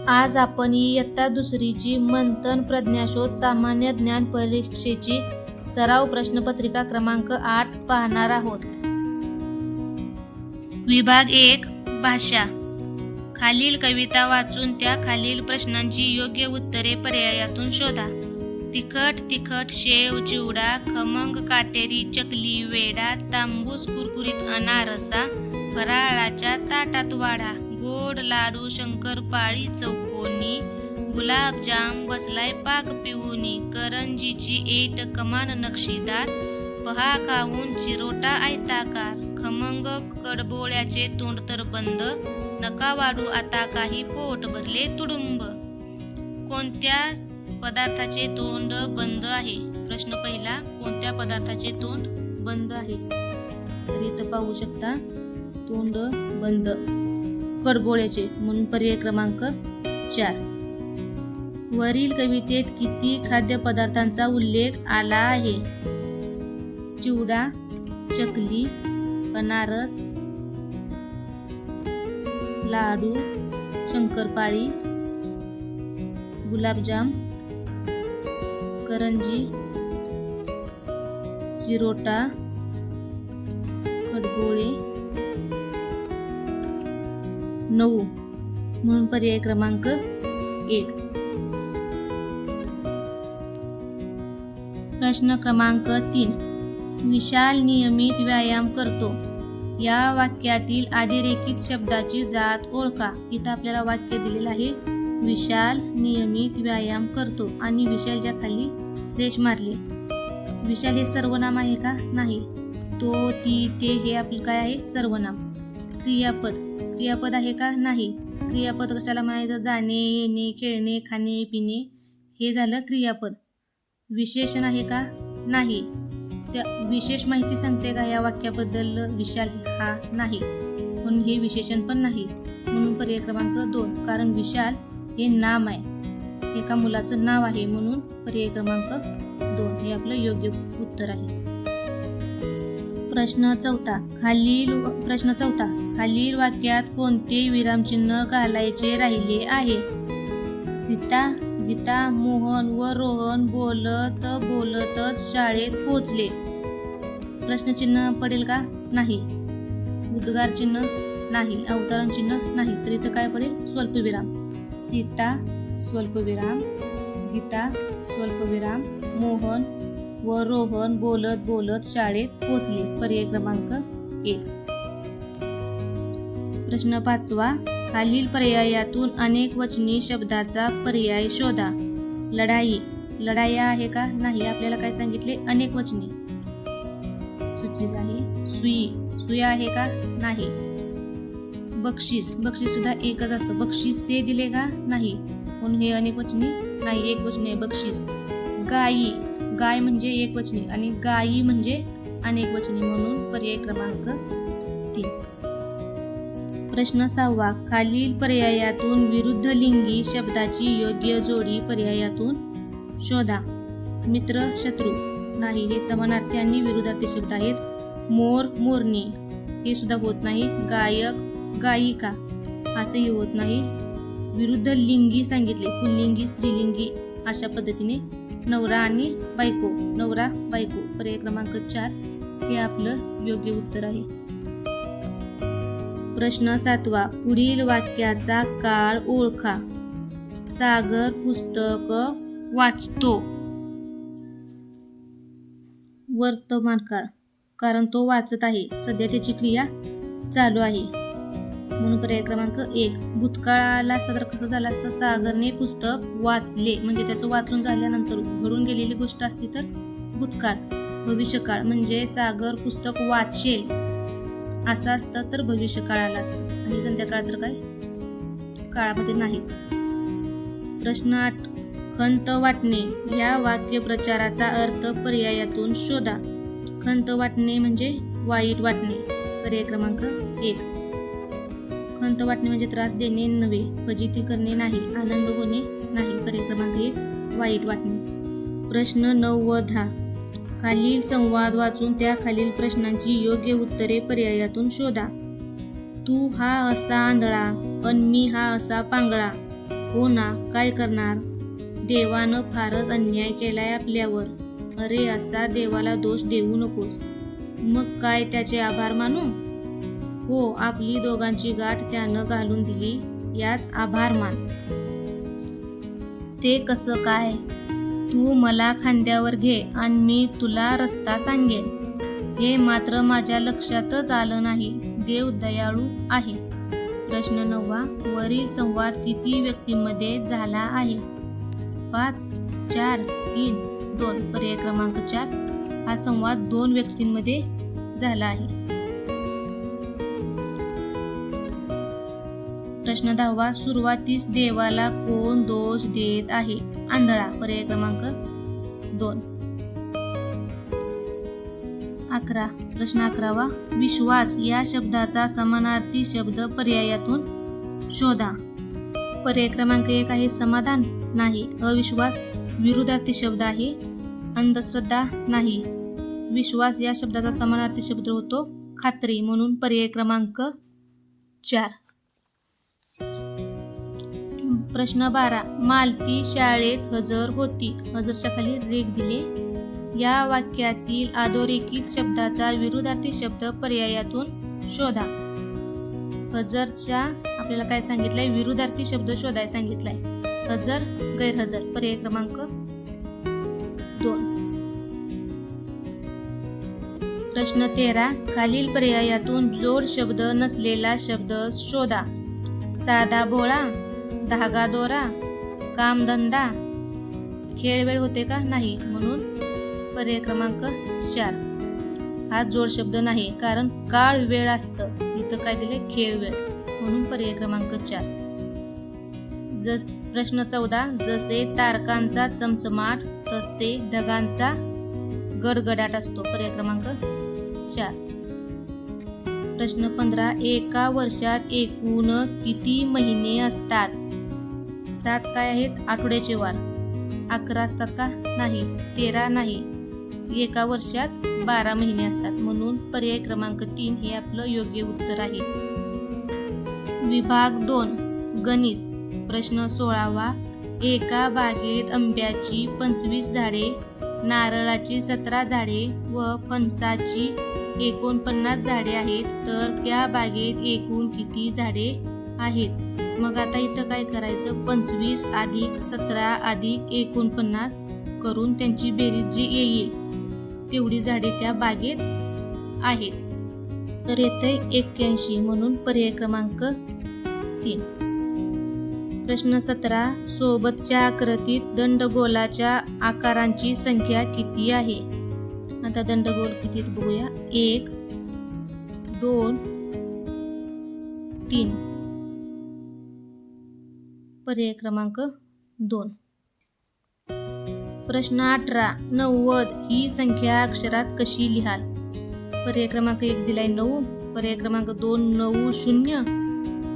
आज आपण इयत्ता दुसरीची मंथन प्रज्ञाशोध सामान्य ज्ञान परीक्षेची सराव प्रश्नपत्रिका क्रमांक 8 पाहणार आहोत. विभाग 1 भाषा. खालील कविता वाचून त्या खालील प्रश्नांची योग्य उत्तरे पर्यायातून शोधा. तिखट तिखट शेव चिवडा, खमंग काटेरी चकली वेडा, तांबूस कुरकुरीत अनारसा, फराळाच्या ताटात वाढा, गोड लाडू शंकरपाळी चौकोनी, गुलाबजाम बसलाय पाक पिऊनी, करंजीची एट कमान नक्षीदार, पहा खाऊन चिरोटा आयताकार, खमंग कडबोळ्याचे तोंड तर बंद, नका वाढू आता काही पोट भरले तुडुंब. कोणत्या पदार्थाचे तोंड बंद आहे? प्रश्न पहिला, कोणत्या पदार्थाचे तोंड बंद आहे? तर इथं पाहू शकता तोंड बंद, कडबोळ्याचे, म्हणून पर्याय क्रमांक 4. वरील कवितेत किती खाद्यपदार्थांचा उल्लेख आला आहे? चिवडा, चकली, अनारस, लाडू, शंकरपाळी, गुलाबजाम, करंजी, चिरोटा, कडबोळे, 9, म्हणून पर्याय क्रमांक 1. प्रश्न क्रमांक 3. विशाल नियमित व्यायाम करतो. या वाक्यातील अधोरेखित शब्दाची जात ओळखा. इथं आपल्याला वाक्य दिलेलं आहे, विशाल नियमित व्यायाम करतो, आणि विशालच्या खाली रेष मारली. विशाल हे सर्वनाम आहे का? नाही. तो, ती, ते हे आपलं काय आहे? सर्वनाम. क्रियापद आहे का? नाही. क्रियापद कशाला म्हणायचं? जाणे, येणे, खेळणे, खाणे, पिणे हे झालं क्रियापद. विशेषण आहे का? नाही. त्या विशेष माहिती सांगते का या वाक्याबद्दल? विशाल हा नाही, म्हणून हे विशेषण पण नाही, म्हणून पर्याय क्रमांक 2. कारण विशाल हे नाम आहे, एका मुलाचं नाव आहे, म्हणून पर्याय क्रमांक 2 हे आपलं योग्य उत्तर आहे. प्रश्न चौथा. खालील वाक्यात कोणते विरामचिन्ह घालायचे राहिले आहे? सीता, गीता, मोहन व रोहन बोलत बोलतच शाळेत पोहोचले. प्रश्नचिन्ह पडेल का? नाही. उद्गार चिन्ह नाही. अवतरण चिन्ह नाही. तर इथं काय पडेल? स्वल्पविराम. सीता स्वल्पविराम, गीता स्वल्पविराम, मोहन व रोहन बोलत बोलत शाळेत पोहोचले. पर्याय क्रमांक 1. प्रश्न 5. खालील पर्यायातून अनेक वचनी शब्दाचा पर्याय शोधा. लढाई, लढाया आहे का? नाही. आपल्याला काय सांगितले? अनेक वचनी. चुकीच आहे. सुई, सुया आहे का? नाही. बक्षीस, बक्षीस सुद्धा एकच असतं. बक्षीस से दिले का? नाही, म्हणून हे अनेक वचनी नाही, एक वचनी आहे बक्षीस. गायी, गाय म्हणजे एक वचनी आणि गायी म्हणजे अनेक वचनी, म्हणून पर्याय क्रमांक 3. प्रश्न 6. खालील पर्यायातून विरुद्ध लिंगी शब्दाची योग्य जोडी पर्यायातून शोधा. मित्र, शत्रू नाही, हे समानार्थी आणि विरुद्धार्थी शब्द आहेत. मोर, मोरणी हे सुद्धा होत नाही. गायक, गायिका असंही होत नाही. विरुद्ध लिंगी सांगितले, पुल्लिंगी, स्त्रीलिंगी अशा पद्धतीने. नवरा आणि बायको, नवरा बायको, पर्याय क्रमांक 4 हे आपलं योग्य उत्तर आहे. प्रश्न 7. पुढील वाक्याचा काळ ओळखा. सागर पुस्तक वाचतो. वर्तमान काळ, कारण तो वाचत आहे, सध्या त्याची क्रिया चालू आहे, म्हणून पर्याय क्रमांक 1. भूतकाळ आला असता तर कसं झालं असतं? सागरने पुस्तक वाचले, म्हणजे त्याचं वाचून झाल्यानंतर घडून गेलेली गोष्ट असती तर भूतकाळ. भविष्यकाळ म्हणजे सागर पुस्तक वाचेल असं असतं तर भविष्यकाळ आला असतं, आणि संध्याकाळ तर काय काळामध्ये नाहीच. प्रश्न 8. खंत वाटणे या वाक्यप्रचाराचा अर्थ पर्यायातून शोधा. खंत वाटणे म्हणजे वाईट वाटणे. पर्याय क्रमांक 1. खंत वाटणे म्हणजे त्रास देणे नव्हे, फजिती करणे नाही, आनंद होणे नाही. पर्याय क्रमांक 1 वाईट वाटणे. प्रश्न 9 व 10. खालील संवाद वाचून त्या खालील प्रश्नांची योग्य उत्तरे पर्यायातून शोधा. तू हा असा आंधळा, पण मी हा असा पांगळा. हो ना, काय करणार? देवानं फारच अन्याय केलाय आपल्यावर. अरे असा देवाला दोष देऊ नकोस. मग काय त्याचे आभार मानू? हो, आपली दोघांची गाठ त्यानं घालून दिली, यात आभार मान. ते कसं काय? तू मला खांद्यावर घे आणि मी तुला रस्ता सांगेन. हे मात्र माझ्या लक्षातच आलं नाही. देव दयाळू आहे. प्रश्न 9. वरील संवाद किती व्यक्तींमध्ये झाला आहे? 5, 4, 3, 2. पर्याय क्रमांक 4. हा संवाद 2 व्यक्तींमध्ये झाला आहे. प्रश्न 10. सुरुवातीस देवाला कोण दोष देत आहे? आंधळा. पर्याय क्रमांक 2. 11. प्रश्न 11. विश्वास या शब्दाचा समानार्थी शब्द पर्यायातून शोधा. पर्याय क्रमांक 1 आहे समाधान. नाही. अविश्वास विरुद्धार्थी शब्द आहे. अंधश्रद्धा. नाही. विश्वास या शब्दाचा समानार्थी शब्द होतो खात्री, म्हणून पर्याय क्रमांक 4. प्रश्न 12. मालती शाळेत हजर होती. हजरच्या खाली रेघ दिले. या वाक्यातील अधोरेखित शब्दाचा विरुद्धार्थी शब्द पर्यायातून शोधा. हजरच्या आपल्याला काय सांगितलंय? विरुद्धार्थी शब्द शोधाय सांगितलाय. हजर, गैरहजर. पर्याय क्रमांक 2. प्रश्न 13. खालील पर्यायातून जोड शब्द नसलेला शब्द शोधा. साधा भोळा, धागा दोरा, कामधंदा. खेळवेळ होते का? नाही, म्हणून पर्याय क्रमांक 4. हा जोड शब्द नाही, कारण काळ वेळ असतं. इथं काय दिले? खेळ वेळ, म्हणून पर्याय क्रमांक 4. प्रश्न 14. जसे तारकांचा चमचमाट तसे ढगांचा गडगडाट असतो. पर्याय क्रमांक 4. प्रश्न 15. एका वर्षात एकूण किती महिने असतात? 7 काय आहेत? आठवड्याचे वार. 11 असतात का? नाही. 13 नाही. एका वर्षात 12 महिने असतात, म्हणून पर्याय क्रमांक 3 हे आपलं योग्य उत्तर आहे. विभाग 2 गणित. प्रश्न 16. एका बागेत आंब्याची 25 झाडे, नारळाची 17 झाडे व फणसाची 49 झाडे आहेत, तर त्या बागेत एकूण किती झाडे आहेत? मग आता इथं काय करायचं? 25 + 17 + 49 करून त्यांची बेरीज जी येईल तेवढी झाडे त्या बागेत आहेत. तर येते 81, म्हणून पर्याय क्रमांक 3. प्रश्न 17. सोबतच्या आकृतीत दंडगोलाच्या आकारांची संख्या किती आहे? आता दंडगोल किती बघूया. 1, 2, 3. पर्याय क्रमांक 2. प्रश्न 18. 90 ही संख्या अक्षरात कशी लिहाल? पर्याय क्रमांक 1 दिलाय 9, पर्याय क्रमांक 2 90,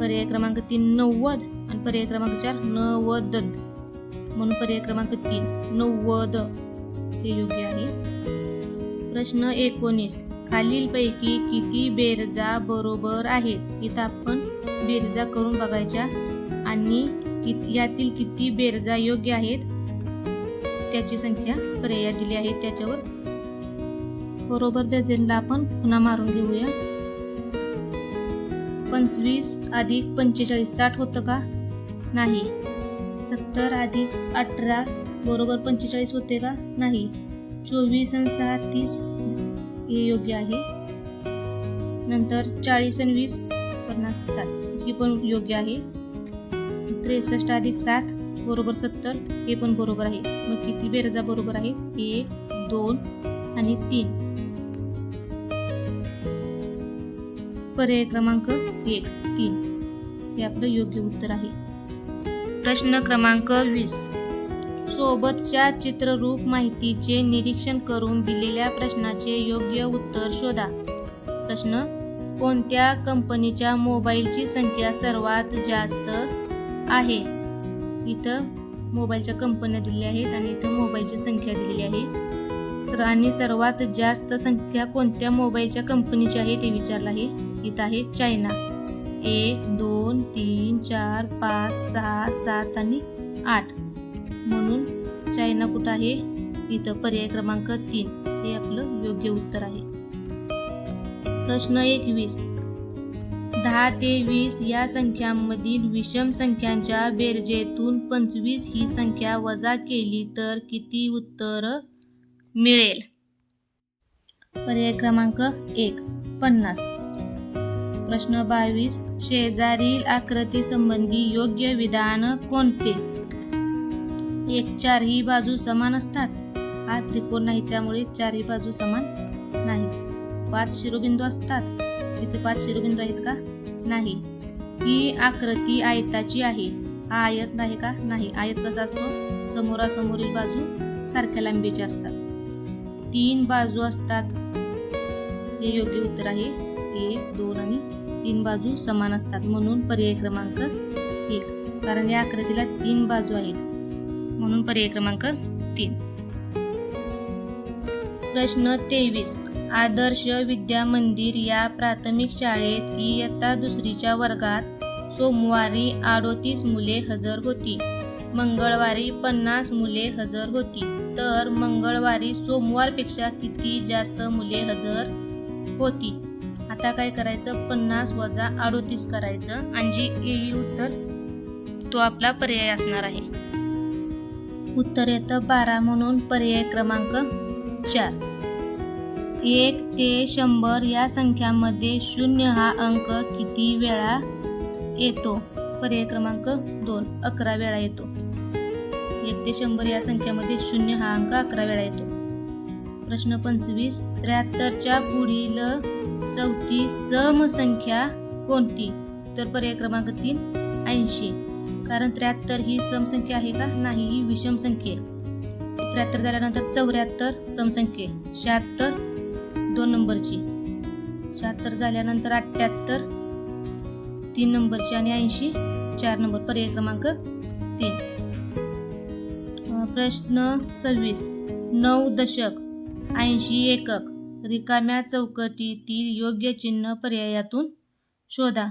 पर्याय क्रमांक 3 90 आणि पर्याय क्रमांक 4 90, म्हणून पर्याय क्रमांक 3 90 हे योग्य आहे. प्रश्न 19. खालीलपैकी किती बेरजा बरोबर आहेत? इथं आपण बेरजा करून बघायच्या आणि यातील किती बेरजा योग्य आहेत त्याची संख्या पर्यायात दिली आहे. त्याच्यावर बरोबर डझनला आपण पुन्हा मारून घेऊया. 25 + 45 60 होतं का? नाही. 70 + 18 बरोबर 45 होते का? नाही. 24 आणि 6 30 हे योग्य आहे. नंतर 40 आणि 20 57 ही पण योग्य आहे. 63 + 7 बरोबर 70 हे पण बरोबर आहे. मग किती बेरजा बरोबर आहेत? 1, 2 आणि 3. पर्याय क्रमांक 1, 3 हे आपलं योग्य उत्तर आहे. प्रश्न क्रमांक 20. सोबतच्या चित्ररूप माहितीचे निरीक्षण करून दिलेल्या प्रश्नाचे योग्य उत्तर शोधा. प्रश्न. कोणत्या कंपनीच्या मोबाईलची संख्या सर्वात जास्त आहे? इथं मोबाईलच्या कंपन्या दिलेल्या आहेत आणि इथं मोबाईलची संख्या दिलेली आहे. आणि सर्वात जास्त संख्या कोणत्या मोबाईलच्या कंपनीची आहे ते विचारलं आहे. इथं आहे चायना. 1 2 3 4 5 6 7 आणि 8 म्हणून चायना कुठं आहे? इथं पर्याय क्रमांक 3 हे आपलं योग्य उत्तर आहे. प्रश्न 21. 10 ते 20 या संख्यांमधील विषम संख्यांच्या बेरजेतून 25 ही संख्या वजा केली तर किती उत्तर मिळेल? पर्याय क्रमांक 1 50. प्रश्न 22. शेजारील आकृती संबंधी योग्य विधान कोणते? 1 चारही बाजू समान असतात. हा त्रिकोण नाही त्यामुळे चारही बाजू समान नाहीत. 5 शिरोबिंदू असतात. इथे 5 शिरोबिंदू आहेत का? नाही. ही आकृती आयताची आहे. हा आयत नाही का? नाही. आयत कसा असतो? समोरासमोरील बाजू सारख्या लांबीच्या असतात. 3 बाजू असतात. हे योग्य उत्तर आहे. 1 2 आणि 3 बाजू समान असतात म्हणून पर्याय क्रमांक 1. कारण या आकृतीला 3 बाजू आहेत म्हणून पर्याय क्रमांक 3. प्रश्न 23. आदर्श विद्या मंदिर या प्राथमिक शाळेत इयत्ता 2च्या वर्गात सोमवारी 38 मुले हजर होती. मंगळवारी 50 मुले हजर होती. तर मंगळवारी सोमवारपेक्षा किती जास्त मुले हजर होती? आता काय करायचं? 50 वजा 38 करायचं आणि जी येईल उत्तर तो आपला पर्याय असणार आहे. उत्तर येतं 12 म्हणून पर्याय क्रमांक 4. 1 ते 100 या संख्यांमध्ये 0 हा अंक किती वेळा येतो? पर्याय क्रमांक 2 11 वेळा येतो. 1 ते 100 या संख्यामध्ये 0 हा अंक 11 वेळा येतो. प्रश्न 25. 73च्या पुढील चौथी समसंख्या कोणती? तर पर्याय क्रमांक 3 80. कारण 73 ही समसंख्या आहे का? नाही. ही विषम संख्या आहे. 73 झाल्यानंतर 74 समसंख्या आहे. 76 2 नंबरची. 76 झाल्यानंतर 78 3 नंबरची आणि 80 4 नंबर. पर्याय क्रमांक 3. प्रश्न 26. 9 दशक 80 एकक रिकाम्या चौकटीतील योग्य चिन्ह पर्यायातून शोधा.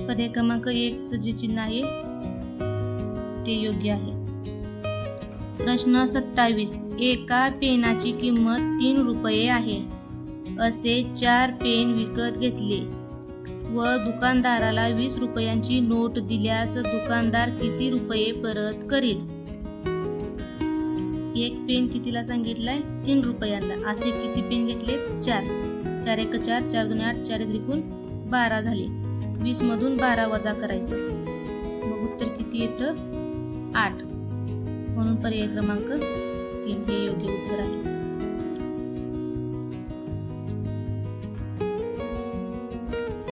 पर्याय क्रमांक 1चं जे चिन्ह आहे ते योग्य आहे. प्रश्न 27. एका पेनाची किंमत 3 रुपये आहे. असे 4 पेन विकत घेतले व दुकानदाराला 20 रुपयांची नोट दिल्यास दुकानदार किती रुपये परत करील? एक पेन कितीला सांगितलाय? 3 रुपयांना. असे किती पेन घेतले? 4. 4 1 4 4 2 8 4 त्रिकोण 12 झाले. 20 मधून 12 वजा करायचं. मग उत्तर किती येतं? 8 म्हणून पर्याय क्रमांक 3 हे योग्य उत्तर आहे.